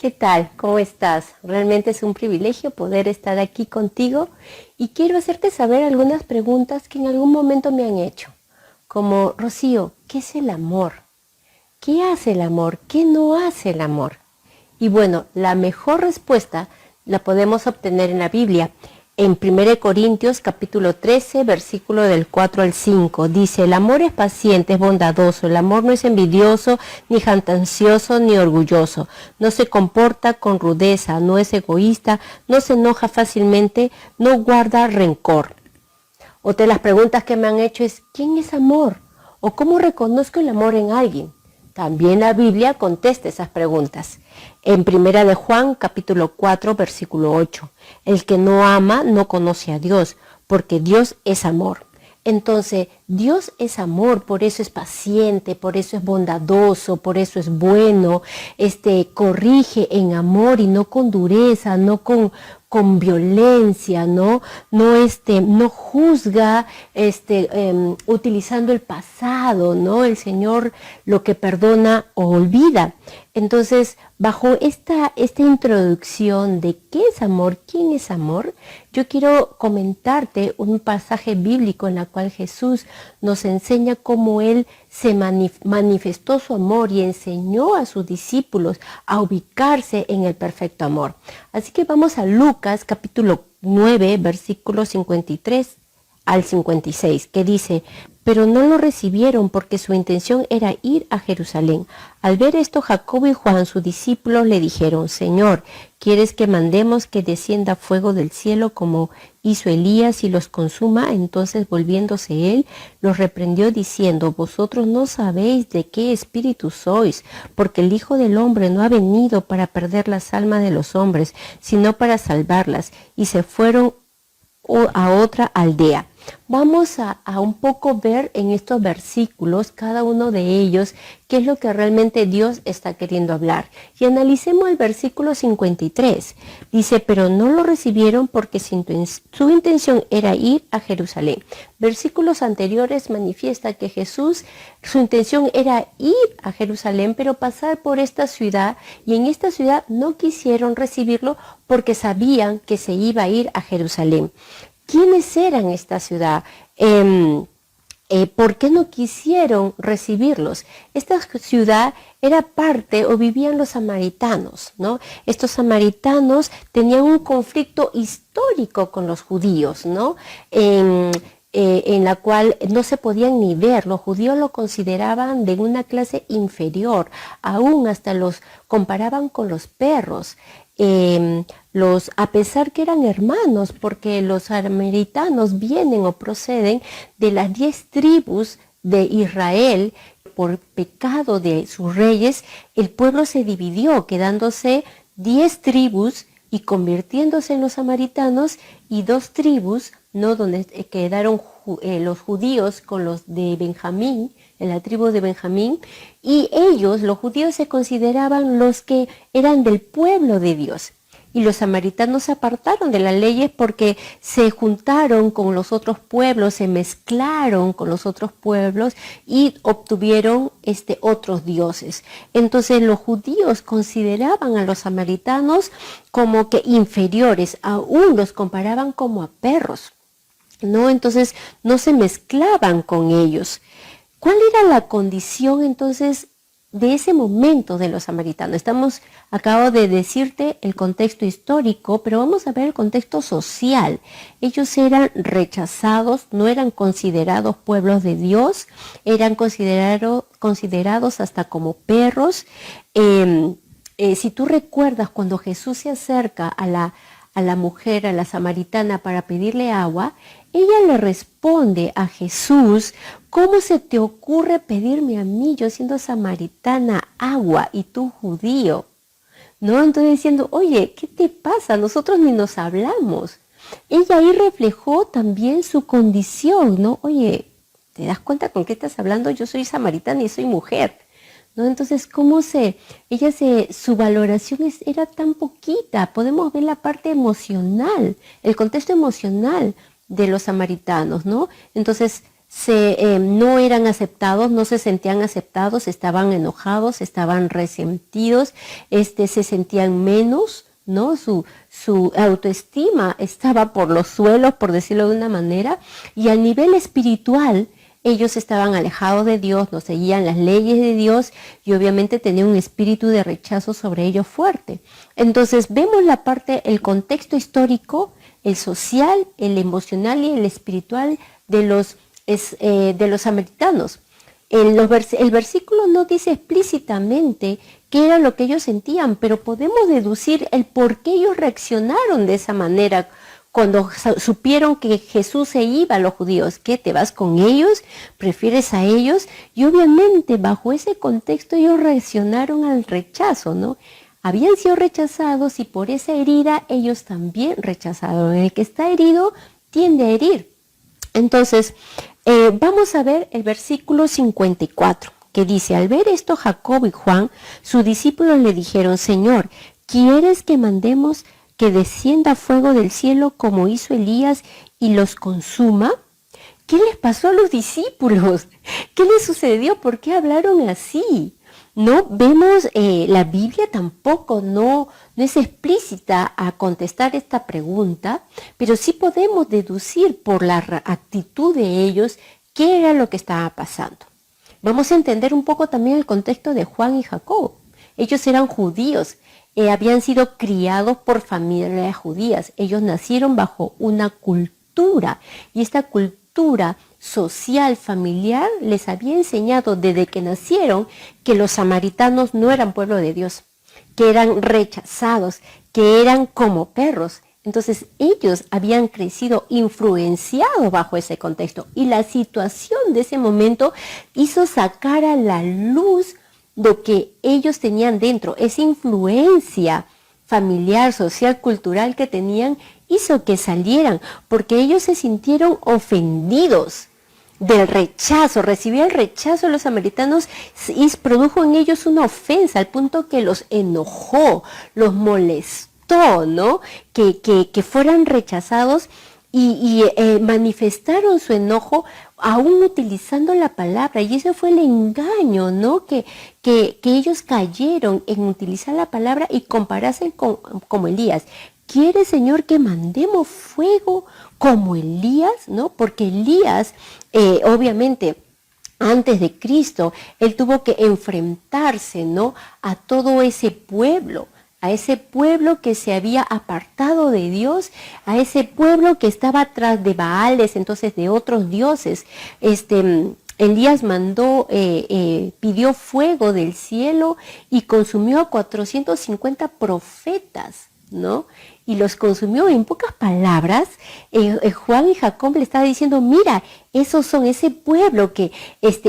¿Qué tal? ¿Cómo estás? Realmente es un privilegio poder estar aquí contigo y quiero hacerte saber algunas preguntas que en algún momento me han hecho. Como, Rocío, ¿qué es el amor? ¿Qué hace el amor? ¿Qué no hace el amor? Y bueno, la mejor respuesta la podemos obtener en la Biblia. En 1 Corintios capítulo 13, versículo del 4 al 5, dice, el amor es paciente, es bondadoso, el amor no es envidioso, ni jactancioso, ni orgulloso, no se comporta con rudeza, no es egoísta, no se enoja fácilmente, no guarda rencor. Otra de las preguntas que me han hecho es, ¿quién es amor? ¿O cómo reconozco el amor en alguien? También la Biblia contesta esas preguntas. En 1 de Juan, capítulo 4, versículo 8, el que no ama no conoce a Dios, porque Dios es amor. Entonces, Dios es amor, por eso es paciente, por eso es bondadoso, por eso es bueno, corrige en amor y no con dureza, no con violencia, no juzga utilizando el pasado, ¿no? El Señor lo que perdona o olvida. Entonces, bajo esta introducción de qué es amor, quién es amor, yo quiero comentarte un pasaje bíblico en el cual Jesús nos enseña cómo Él se manifestó su amor y enseñó a sus discípulos a ubicarse en el perfecto amor. Así que vamos a Lucas capítulo 9, versículos 53 al 56, que dice, pero no lo recibieron porque su intención era ir a Jerusalén. Al ver esto, Jacobo y Juan, sus discípulos, le dijeron, Señor, ¿quieres que mandemos que descienda fuego del cielo como hizo Elías y los consuma? Entonces, volviéndose él, los reprendió diciendo, vosotros no sabéis de qué espíritu sois, porque el Hijo del Hombre no ha venido para perder las almas de los hombres, sino para salvarlas. Y se fueron a otra aldea. Vamos a un poco ver en estos versículos, cada uno de ellos, qué es lo que realmente Dios está queriendo hablar. Y analicemos el versículo 53. Dice, pero no lo recibieron porque su intención era ir a Jerusalén. Versículos anteriores manifiesta que Jesús, su intención era ir a Jerusalén, pero pasar por esta ciudad, y en esta ciudad no quisieron recibirlo porque sabían que se iba a ir a Jerusalén. ¿Quiénes eran esta ciudad? ¿Por qué no quisieron recibirlos? Esta ciudad era parte o vivían los samaritanos, ¿no? Estos samaritanos tenían un conflicto histórico con los judíos, ¿no? En la cual no se podían ni ver. Los judíos lo consideraban de una clase inferior, aún hasta los comparaban con los perros. A pesar que eran hermanos, porque los samaritanos vienen o proceden de las 10 tribus de Israel. Por pecado de sus reyes, el pueblo se dividió, quedándose 10 tribus y convirtiéndose en los samaritanos, y 2 tribus, ¿no? Donde quedaron los judíos con los de Benjamín, en la tribu de Benjamín, y ellos, los judíos, se consideraban los que eran del pueblo de Dios. Y los samaritanos se apartaron de las leyes porque se juntaron con los otros pueblos, se mezclaron con los otros pueblos y obtuvieron otros dioses. Entonces los judíos consideraban a los samaritanos como que inferiores, aún los comparaban como a perros, ¿no? Entonces no se mezclaban con ellos. ¿Cuál era la condición entonces de ese momento de los samaritanos? Acabo de decirte el contexto histórico, pero vamos a ver el contexto social. Ellos eran rechazados, no eran considerados pueblos de Dios, eran considerados hasta como perros. Si tú recuerdas, cuando Jesús se acerca a la mujer, a la samaritana, para pedirle agua, ella le responde a Jesús, ¿cómo se te ocurre pedirme a mí, yo siendo samaritana, agua y tú judío? ¿No? Entonces diciendo, oye, ¿qué te pasa? Nosotros ni nos hablamos. Ella ahí reflejó también su condición, ¿no? Oye, ¿te das cuenta con qué estás hablando? Yo soy samaritana y soy mujer, ¿no? Entonces, su valoración era tan poquita. Podemos ver la parte emocional, el contexto emocional de los samaritanos, ¿no? Entonces, no eran aceptados, no se sentían aceptados, estaban enojados, estaban resentidos, se sentían menos, ¿no? Su autoestima estaba por los suelos, por decirlo de una manera, y a nivel espiritual ellos estaban alejados de Dios, no seguían las leyes de Dios y obviamente tenían un espíritu de rechazo sobre ellos fuerte. Entonces vemos la parte, el contexto histórico, el social, el emocional y el espiritual de los samaritanos. El versículo no dice explícitamente qué era lo que ellos sentían, pero podemos deducir el por qué ellos reaccionaron de esa manera cuando supieron que Jesús se iba a los judíos. ¿Qué? ¿Te vas con ellos? ¿Prefieres a ellos? Y obviamente bajo ese contexto ellos reaccionaron al rechazo, ¿no? Habían sido rechazados y por esa herida ellos también rechazaron. El que está herido tiende a herir. Entonces, vamos a ver el versículo 54, que dice: al ver esto, Jacobo y Juan, sus discípulos, le dijeron: Señor, ¿quieres que mandemos que descienda fuego del cielo como hizo Elías y los consuma? ¿Qué les pasó a los discípulos? ¿Qué les sucedió? ¿Por qué hablaron así? No vemos, la Biblia tampoco no es explícita a contestar esta pregunta, pero sí podemos deducir por la actitud de ellos qué era lo que estaba pasando. Vamos a entender un poco también el contexto de Juan y Jacobo. Ellos eran judíos, habían sido criados por familias judías. Ellos nacieron bajo una cultura y esta cultura social, familiar, les había enseñado desde que nacieron que los samaritanos no eran pueblo de Dios, que eran rechazados, que eran como perros. Entonces ellos habían crecido influenciados bajo ese contexto y la situación de ese momento hizo sacar a la luz lo que ellos tenían dentro, esa influencia familiar, social, cultural que tenían, hizo que salieran, porque ellos se sintieron ofendidos del rechazo, recibían el rechazo de los samaritanos y produjo en ellos una ofensa al punto que los enojó, los molestó, ¿no? Que fueran rechazados y manifestaron su enojo aún utilizando la palabra, y ese fue el engaño, ¿no? Que ellos cayeron en utilizar la palabra y compararse como Elías. ¿Quiere, Señor, que mandemos fuego como Elías? ¿No? Porque Elías, obviamente, antes de Cristo, él tuvo que enfrentarse, ¿no?, a todo ese pueblo, a ese pueblo que se había apartado de Dios, a ese pueblo que estaba atrás de Baales, entonces de otros dioses. Elías pidió fuego del cielo y consumió a 450 profetas, ¿no? Y los consumió. En pocas palabras, Juan y Jacob le estaba diciendo: mira, esos son ese pueblo que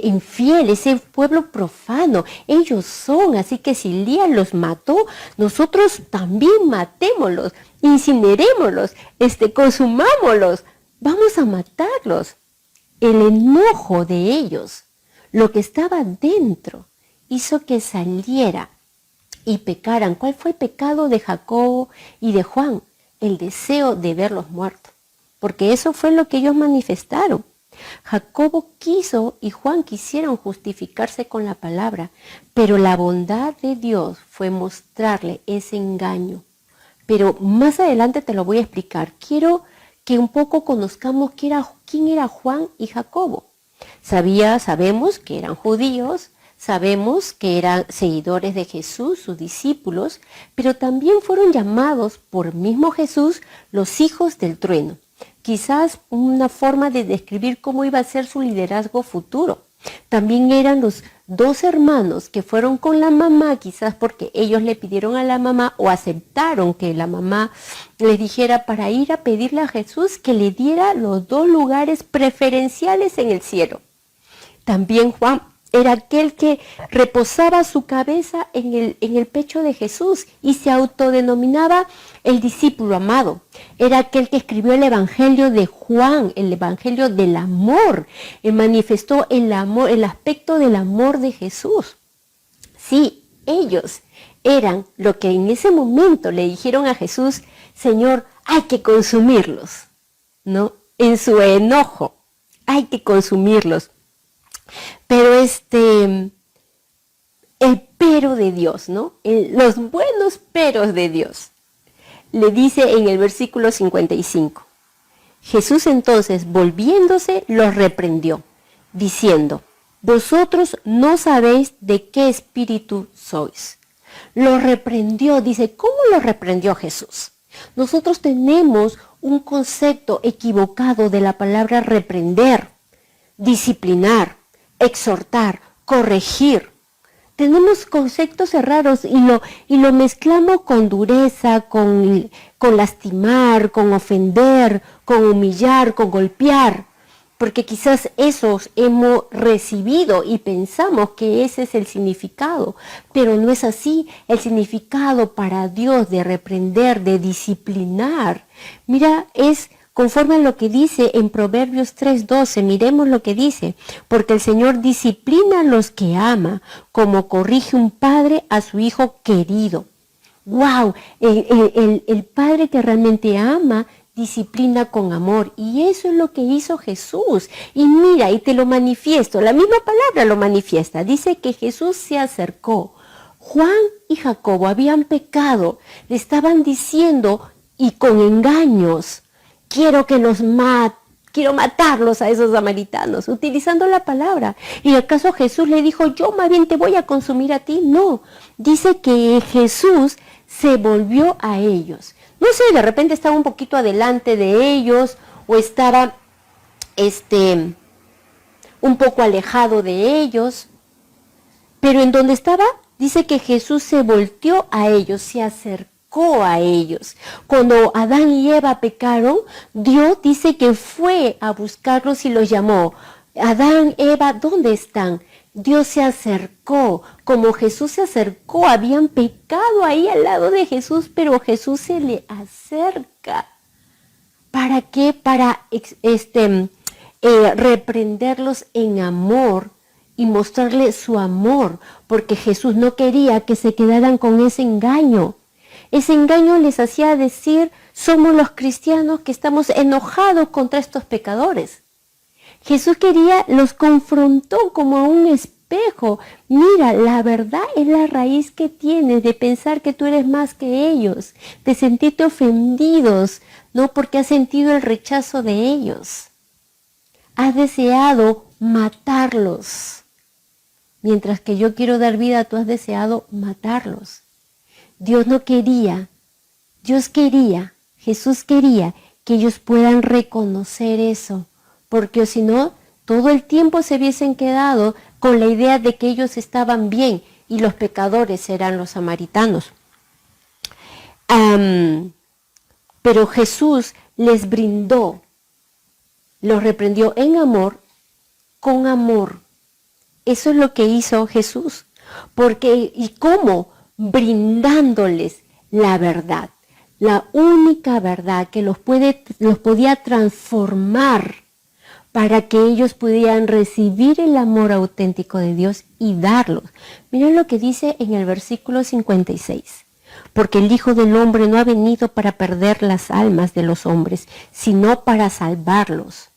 infiel, ese pueblo profano, ellos son, así que si Elías los mató, nosotros también matémoslos, incinerémoslos, consumámoslos, vamos a matarlos. El enojo de ellos, lo que estaba dentro, hizo que saliera y pecaran. ¿Cuál fue el pecado de Jacobo y de Juan? El deseo de verlos muertos, porque eso fue lo que ellos manifestaron. Jacobo quiso y Juan quisieron justificarse con la palabra, pero la bondad de Dios fue mostrarle ese engaño. Pero más adelante te lo voy a explicar. Quiero que un poco conozcamos quién era Juan y Jacobo. Sabemos que eran judíos, sabemos que eran seguidores de Jesús, sus discípulos, pero también fueron llamados por mismo Jesús los hijos del trueno. Quizás una forma de describir cómo iba a ser su liderazgo futuro. También eran los dos hermanos que fueron con la mamá, quizás porque ellos le pidieron a la mamá o aceptaron que la mamá les dijera para ir a pedirle a Jesús que le diera los dos lugares preferenciales en el cielo. También Juan era aquel que reposaba su cabeza en el pecho de Jesús y se autodenominaba el discípulo amado. Era aquel que escribió el Evangelio de Juan, el Evangelio del amor. Él manifestó el amor, el aspecto del amor de Jesús. Sí, ellos eran lo que en ese momento le dijeron a Jesús: Señor, hay que consumirlos, ¿no? En su enojo. hay que consumirlos. Pero el pero de Dios, ¿no? Los buenos peros de Dios. Le dice en el versículo 55. Jesús entonces, volviéndose, los reprendió, diciendo, vosotros no sabéis de qué espíritu sois. Los reprendió, dice, ¿cómo los reprendió Jesús? Nosotros tenemos un concepto equivocado de la palabra reprender, disciplinar, exhortar, corregir. Tenemos conceptos errados y lo mezclamos con dureza, con lastimar, con ofender, con humillar, con golpear, porque quizás esos hemos recibido y pensamos que ese es el significado, pero no es así. El significado para Dios de reprender, de disciplinar, mira, es conforme a lo que dice en Proverbios 3:12, miremos lo que dice, porque el Señor disciplina a los que ama, como corrige un padre a su hijo querido. ¡Wow! El padre que realmente ama, disciplina con amor, y eso es lo que hizo Jesús. Y mira, y te lo manifiesto, la misma palabra lo manifiesta, dice que Jesús se acercó. Juan y Jacobo habían pecado, le estaban diciendo, y con engaños, quiero matarlos a esos samaritanos, utilizando la palabra. ¿Y acaso Jesús le dijo, yo más bien te voy a consumir a ti? No, dice que Jesús se volvió a ellos. No sé, de repente estaba un poquito adelante de ellos o estaba un poco alejado de ellos, pero en donde estaba, dice que Jesús se volteó a ellos, se acercó a ellos. Cuando Adán y Eva pecaron, Dios dice que fue a buscarlos y los llamó. Adán, Eva, ¿dónde están? Dios se acercó, como Jesús se acercó, habían pecado ahí al lado de Jesús, pero Jesús se le acerca. ¿Para qué? Para reprenderlos en amor y mostrarles su amor, porque Jesús no quería que se quedaran con ese engaño. Ese engaño les hacía decir, somos los cristianos que estamos enojados contra estos pecadores. Jesús los confrontó como a un espejo. Mira, la verdad es la raíz que tienes de pensar que tú eres más que ellos, de sentirte ofendidos, no porque has sentido el rechazo de ellos. Has deseado matarlos. Mientras que yo quiero dar vida, tú has deseado matarlos. Dios no quería, Jesús quería que ellos puedan reconocer eso, porque si no, todo el tiempo se hubiesen quedado con la idea de que ellos estaban bien y los pecadores eran los samaritanos. Pero Jesús les brindó, los reprendió en amor, con amor. Eso es lo que hizo Jesús. Porque, ¿y cómo? Brindándoles la verdad, la única verdad que los podía transformar para que ellos pudieran recibir el amor auténtico de Dios y darlos. Miren lo que dice en el versículo 56. Porque el Hijo del Hombre no ha venido para perder las almas de los hombres, sino para salvarlos.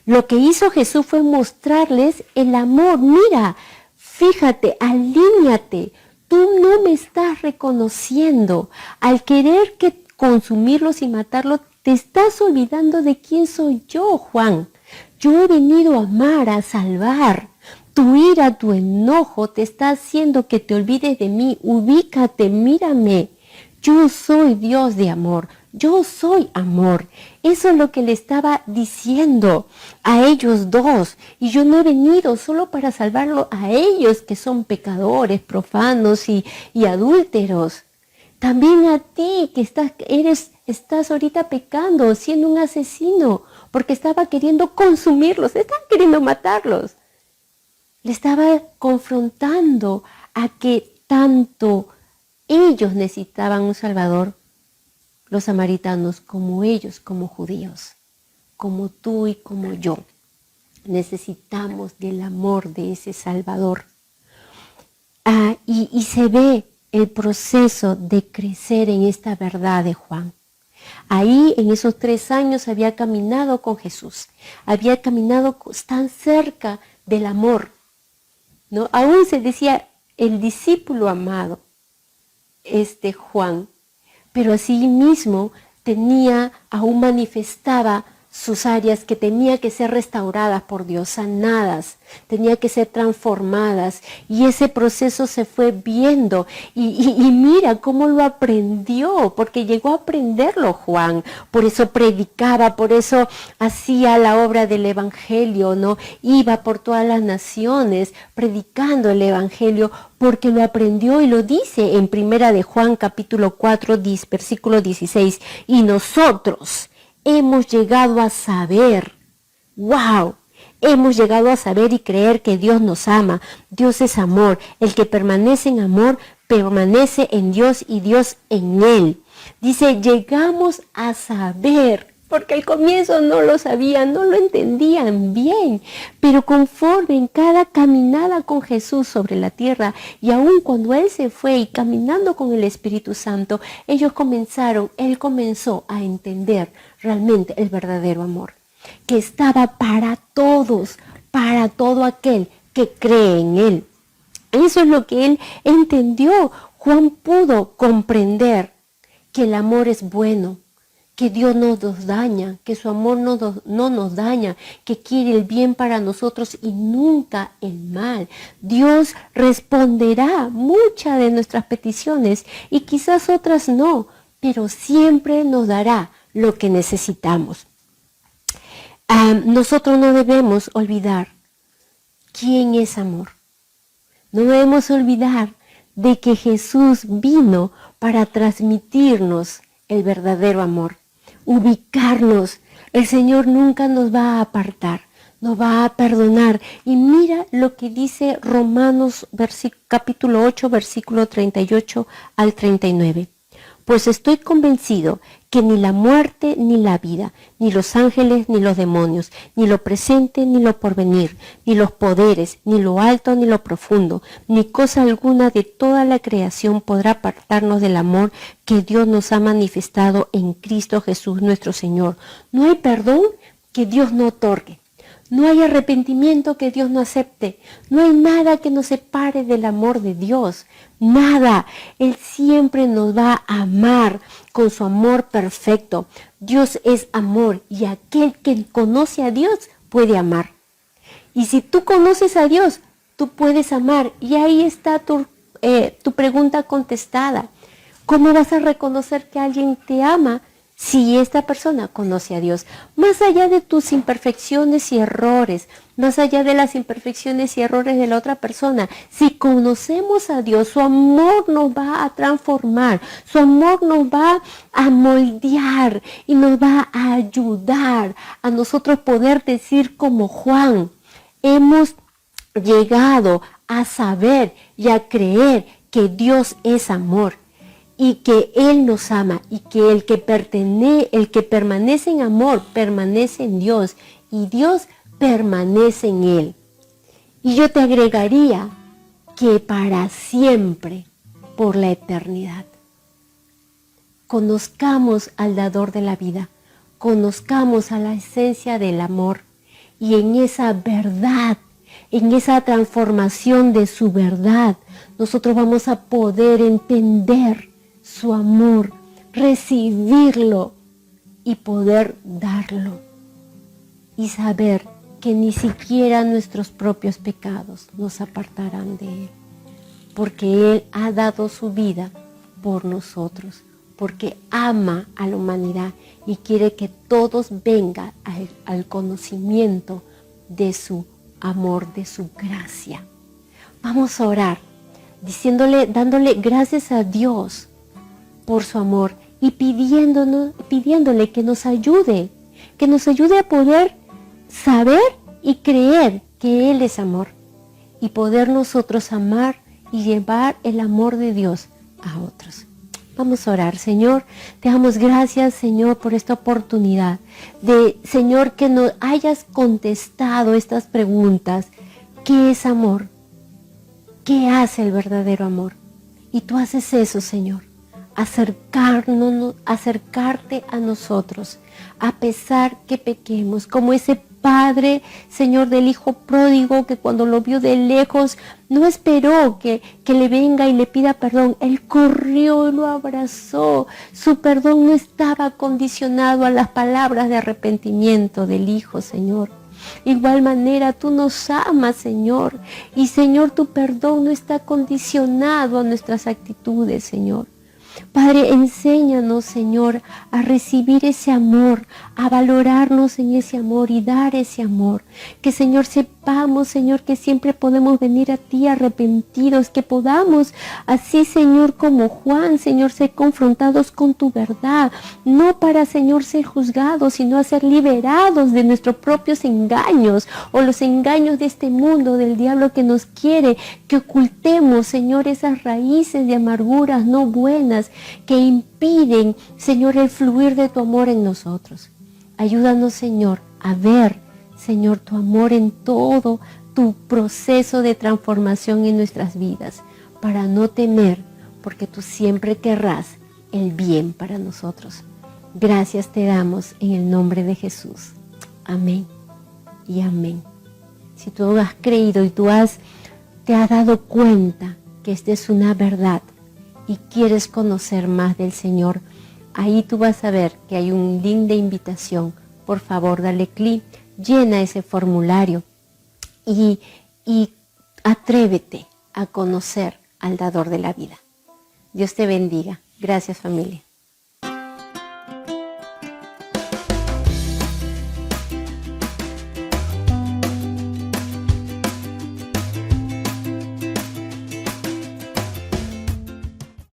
Lo que hizo Jesús fue mostrarles el amor. Mira, fíjate, alíñate. Tú no me estás reconociendo. Al querer consumirlos y matarlos, te estás olvidando de quién soy yo, Juan. Yo he venido a amar, a salvar. Tu ira, tu enojo te está haciendo que te olvides de mí. Ubícate, mírame. Yo soy Dios de amor. Yo soy amor. Eso es lo que le estaba diciendo a ellos dos. Y yo no he venido solo para salvarlo a ellos que son pecadores, profanos y adúlteros. También a ti que estás ahorita pecando, siendo un asesino, porque estaba queriendo consumirlos, estaba queriendo matarlos. Le estaba confrontando a que tanto ellos necesitaban un Salvador, los samaritanos, como ellos, como judíos, como tú y como yo. Necesitamos del amor de ese Salvador. Y se ve el proceso de crecer en esta verdad de Juan. Ahí, en esos 3 años, había caminado con Jesús. Había caminado tan cerca del amor, ¿no? Aún se decía el discípulo amado, Juan. Pero así mismo aún manifestaba sus áreas que tenía que ser restauradas por Dios, sanadas, tenía que ser transformadas. Y ese proceso se fue viendo. Y mira cómo lo aprendió, porque llegó a aprenderlo Juan. Por eso predicaba, por eso hacía la obra del evangelio, ¿no? Iba por todas las naciones predicando el evangelio, porque lo aprendió y lo dice en Primera de Juan capítulo 4, versículo 16. Y nosotros hemos llegado a saber, wow, hemos llegado a saber y creer que Dios nos ama. Dios es amor. El que permanece en amor, permanece en Dios y Dios en él. Dice, llegamos a saber, porque al comienzo no lo sabían, no lo entendían bien, pero conforme en cada caminada con Jesús sobre la tierra, y aún cuando Él se fue y caminando con el Espíritu Santo, Él comenzó a entender realmente el verdadero amor, que estaba para todos, para todo aquel que cree en Él. Eso es lo que Él entendió. Juan pudo comprender que el amor es bueno, que Dios no nos daña, que su amor no nos daña, que quiere el bien para nosotros y nunca el mal. Dios responderá muchas de nuestras peticiones y quizás otras no, pero siempre nos dará lo que necesitamos. Nosotros no debemos olvidar quién es amor. No debemos olvidar de que Jesús vino para transmitirnos el verdadero amor, ubicarnos. El Señor nunca nos va a apartar, nos va a perdonar. Y mira lo que dice Romanos capítulo 8, versículo 38 al 39. Pues estoy convencido que ni la muerte ni la vida, ni los ángeles ni los demonios, ni lo presente ni lo porvenir, ni los poderes, ni lo alto ni lo profundo, ni cosa alguna de toda la creación podrá apartarnos del amor que Dios nos ha manifestado en Cristo Jesús nuestro Señor. No hay perdón que Dios no otorgue. No hay arrepentimiento que Dios no acepte. No hay nada que nos separe del amor de Dios. Nada. Él siempre nos va a amar con su amor perfecto. Dios es amor y aquel que conoce a Dios puede amar. Y si tú conoces a Dios, tú puedes amar. Y ahí está tu pregunta contestada. ¿Cómo vas a reconocer que alguien te ama si esta persona conoce a Dios? Más allá de tus imperfecciones y errores, más allá de las imperfecciones y errores de la otra persona, si conocemos a Dios, su amor nos va a transformar, su amor nos va a moldear y nos va a ayudar a nosotros poder decir como Juan, hemos llegado a saber y a creer que Dios es amor. Y que Él nos ama y que el que permanece en amor permanece en Dios y Dios permanece en Él. Y yo te agregaría que para siempre, por la eternidad, conozcamos al dador de la vida, conozcamos a la esencia del amor y en esa verdad, en esa transformación de su verdad, nosotros vamos a poder entender su amor, recibirlo y poder darlo. Y saber que ni siquiera nuestros propios pecados nos apartarán de Él. Porque Él ha dado su vida por nosotros. Porque ama a la humanidad y quiere que todos vengan al conocimiento de su amor, de su gracia. Vamos a orar, dándole gracias a Dios por su amor y pidiéndole que nos ayude a poder saber y creer que Él es amor y poder nosotros amar y llevar el amor de Dios a otros. Vamos a orar. Señor, te damos gracias, Señor, por esta oportunidad Señor, que nos hayas contestado estas preguntas. ¿Qué es amor? ¿Qué hace el verdadero amor? Y tú haces eso, Señor. acercarte a nosotros, a pesar que pequemos, como ese Padre, Señor, del Hijo pródigo, que cuando lo vio de lejos no esperó que le venga y le pida perdón. Él corrió y lo abrazó. Su perdón no estaba condicionado a las palabras de arrepentimiento del Hijo, Señor. Igual manera tú nos amas, Señor. Y, Señor, tu perdón no está condicionado a nuestras actitudes, Señor. Padre, enséñanos, Señor, a recibir ese amor, a valorarnos en ese amor y dar ese amor. Que, Señor, sepamos, Señor, que siempre podemos venir a ti arrepentidos, que podamos, así, Señor, como Juan, Señor, ser confrontados con tu verdad, no para, Señor, ser juzgados, sino a ser liberados de nuestros propios engaños o los engaños de este mundo, del diablo que nos quiere que ocultemos, Señor, esas raíces de amarguras no buenas que impiden, Señor, el fluir de tu amor en nosotros. Ayúdanos, Señor, a ver, Señor, tu amor en todo tu proceso de transformación en nuestras vidas, para no temer, porque tú siempre querrás el bien para nosotros. Gracias te damos en el nombre de Jesús. Amén y amén. Si tú has creído y te has dado cuenta que esta es una verdad y quieres conocer más del Señor, ahí tú vas a ver que hay un link de invitación. Por favor, dale clic, llena ese formulario y atrévete a conocer al dador de la vida. Dios te bendiga. Gracias, familia.